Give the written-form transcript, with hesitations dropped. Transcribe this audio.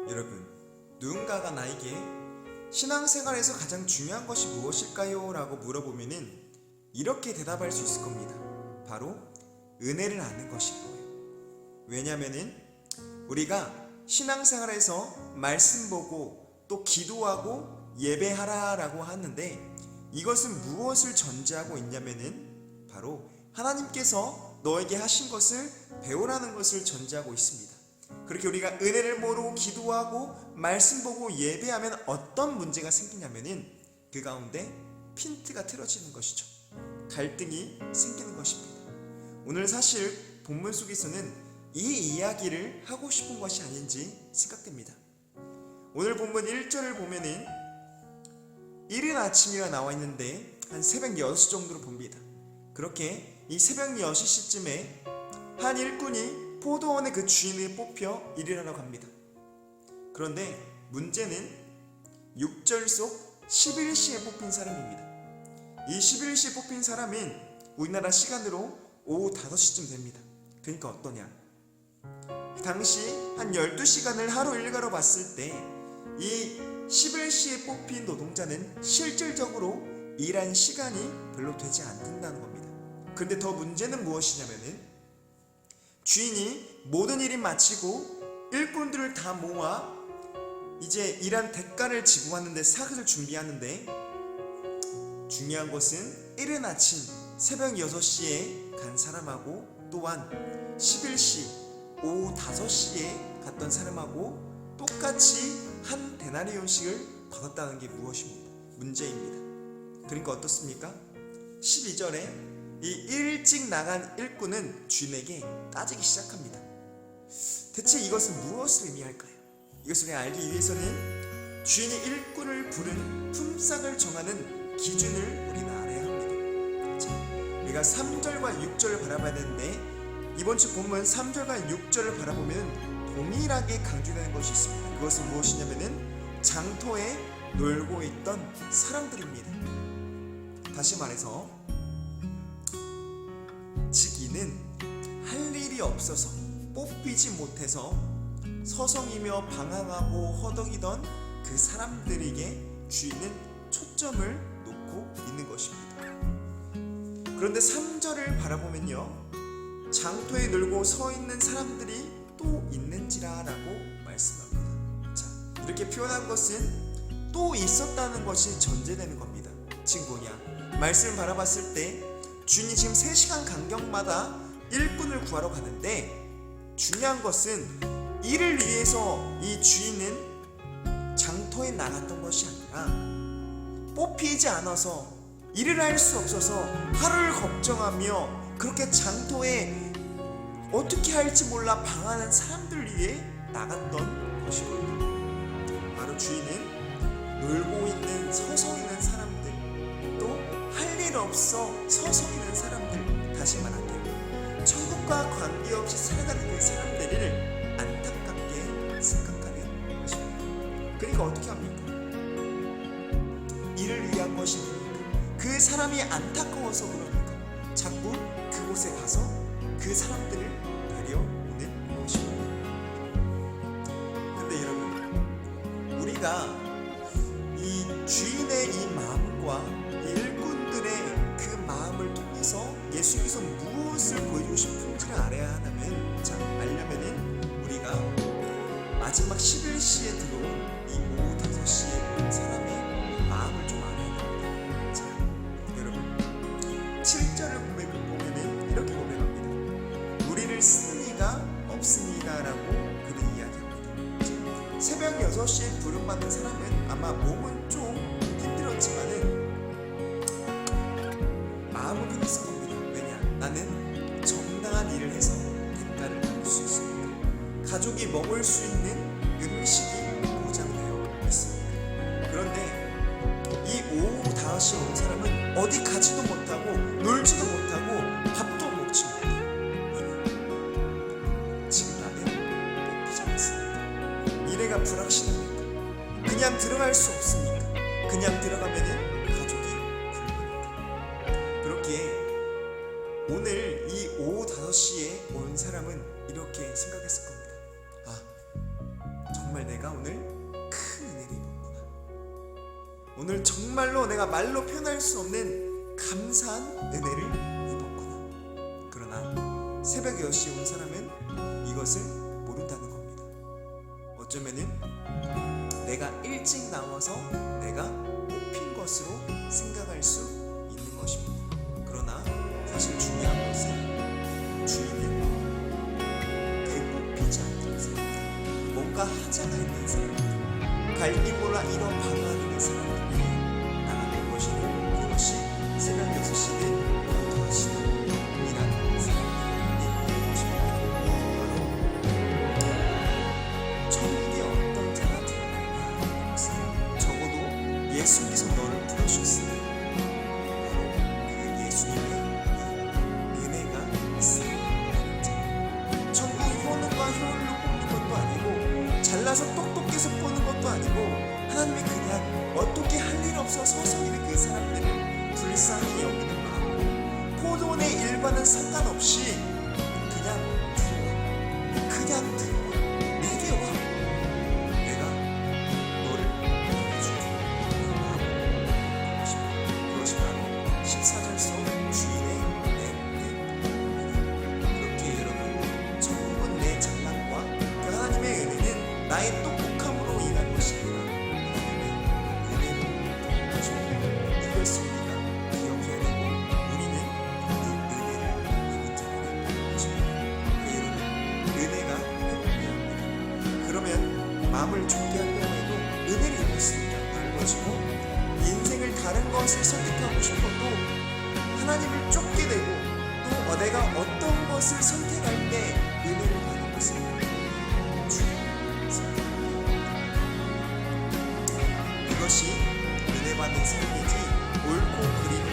여러분, 누군가가 나에게 신앙생활에서 가장 중요한 것이 무엇일까요? 라고 물어보면은 이렇게 대답할 수 있을 겁니다. 바로 은혜를 아는 것일 거예요. 왜냐면은 우리가 신앙생활에서 말씀 보고 또 기도하고 예배하라 라고 하는데, 이것은 무엇을 전제하고 있냐면은 바로 하나님께서 너에게 하신 것을 배우라는 것을 전제하고 있습니다. 그렇게 우리가 은혜를 모르고 기도하고 말씀 보고 예배하면 어떤 문제가 생기냐면은 그 가운데 핀트가 틀어지는 것이죠. 갈등이 생기는 것입니다. 오늘 사실 본문 속에서는 이 이야기를 하고 싶은 것이 아닌지 생각됩니다. 오늘 본문 1절을 보면은 이른 아침이가 나와 있는데 한 새벽 6시 정도로 봅니다. 그렇게 이 새벽 6시쯤에 한 일꾼이 포도원의 그 주인을 뽑혀 일을 하러 갑니다. 그런데 문제는 6절 속 11시에 뽑힌 사람입니다. 이 11시에 뽑힌 사람은 우리나라 시간으로 오후 5시쯤 됩니다. 그러니까 어떠냐? 당시 한 12시간을 하루 일과로 봤을 때 이 11시에 뽑힌 노동자는 실질적으로 일한 시간이 별로 되지 않는다는 겁니다. 그런데 더 문제는 무엇이냐면은 주인이 모든 일이 마치고 일꾼들을 다 모아 이제 일한 대가를 지불하는데 사흘을 준비하는데, 중요한 것은 이른 아침 새벽 6시에 간 사람하고 또한 11시 오후 5시에 갔던 사람하고 똑같이 한 데나리온씩을 받았다는 게 무엇입니다? 문제입니다. 그러니까 어떻습니까? 12절에 이 일찍 나간 일꾼은 주인에게 따지기 시작합니다. 대체 이것은 무엇을 의미할까요? 이것을 알기 위해서는 주인이 일꾼을 부른 품삯을 정하는 기준을 우리는 알아야 합니다. 자, 우리가 3절과 6절을 바라봐야 되는데, 이번 주 본문 3절과 6절을 바라보면 동일하게 강조되는 것이 있습니다. 그것은 무엇이냐면은 장터에 놀고 있던 사람들입니다. 다시 말해서 지기는 할 일이 없어서 뽑히지 못해서 서성이며 방황하고 허덕이던 그 사람들에게 주인은 초점을 놓고 있는 것입니다. 그런데 3절을 바라보면요, 장터에 놀고 서 있는 사람들이 또 있는지라 라고 말씀합니다. 자, 이렇게 표현한 것은 또 있었다는 것이 전제되는 겁니다. 지금 뭐냐? 말씀을 바라봤을 때 주인이 지금 3시간 간격마다 일꾼을 구하러 가는데, 중요한 것은 이를 위해서 이 주인은 장터에 나갔던 것이 아니라 뽑히지 않아서 일을 할 수 없어서 하루를 걱정하며 그렇게 장터에 어떻게 할지 몰라 방황하는 사람들 위해 나갔던 것입니다. 바로 주인은 놀고 있는 서성이는 사람들, 또 할 일 없어 서성이는 사람들, 다시 말할게요, 천국과 관계없이 살아가는 그 사람들을 안타깝게 생각하는 것입니다. 그러니까 어떻게 합니까? 이를 위한 것이니까, 그 사람이 안타까워서 그러니까 자꾸 그곳에 가서 그 사람들을 데려오는 것입니다. 근데 여러분, 우리가 이 주인의 이 마음과 이 일꾼들의 그 마음을 통해서 예수님께서 무엇을 보여주고 싶은지를 알아야 하냐면, 자, 알려면은 우리가 마지막 11시에 들어온 이 오후 5시에 온 사람의 마음을 좀 알아야 됩니다. 자, 여러분, 7절을 보면은 이렇게 고백합니다. 우리를 쓰는 이가 없습니다 라고 그는 이야기합니다. 새벽 6시에 부름받는 사람은 아마 몸은 좀 힘들었지만은 마음은 편했을 겁니다. 왜냐? 나는 정당한 일을 해서 대가를 받을 수 있습니다. 가족이 먹을 수 있는 음식이 보장되어 있습니다. 그런데 이 오후 5시에 온 사람은 어디 가지도 못하고 놀지도 못하고 밥도 먹지 못해요. 지금 나는 뽑히지 않습니다. 미래가 불확실합니까? 그냥 들어갈 수 없습니까? 그냥 들어가면은 가족이 굶으니까. 그렇기에 오늘 이 오후 5시에 온 사람은 이렇게 생각했을 겁니다. 아, 정말 내가 내가 오늘 큰 은혜를 입었구나. 오늘 정말로 내가 말로 표현할 수 없는 감사한 은혜를 입었구나. 그러나 새벽 6시에 온 사람은 이것을 모른다는 겁니다. 어쩌면은 내가 일찍 나와서 내가 뽑힌 것으로 생각할 수 있는 것입니다. 그러나 사실 중요한 것은 주인은 그 뽑히지 않는 사람들, 뭔가 하자가 있는 사람들, 갈기 몰라 이런 방황하는 사람들이 나가는 것이고, 그것이 새벽 6시는 더 하시는 일하는 사람들인 것입니다. 바로 천국에 어떤 자가 들어가느냐, 적어도 예수님께서 너를 부르셨으니 바로 그 예수님의 은혜가 있으라는 자. 천국 효능과 효율로 뽑는 것도 아니고 잘나서 똑똑해서 뽑는 것도 아니고, 하나님이 그냥 어떻게 할 일 없어 서성이는 그 사람들을 불쌍히 여기는 마음, 포도원의 일과는 상관없이 그냥 들어와, 내게 와, 내가 너를 보내줄게. 그것이 바로 14절 속 주인의 은혜. 그렇게 여러분, 천국은 내 잘남과 그 하나님의 은혜는 나의 똑똑함으로 인한 것이 아니라 하나님의 은혜로 것입니다. 이것을 우리가 기억해야 되고, 우리는 이 은혜를 입은 자라는 것입니다. 여러분, 은혜가 회복되어야 합니다. 그러면 마음을 좁게 하려고 해도 은혜를 입었으니까 넓어지고, 인생을 다른 것을 선택하고 싶어도 하나님을 쫓게 되고, 또 내가 어떤 것을 선택할 때 은혜를 받는 것을 주님을 선택합니다. 이것이 은혜 받는 삶이지 옳고 그름을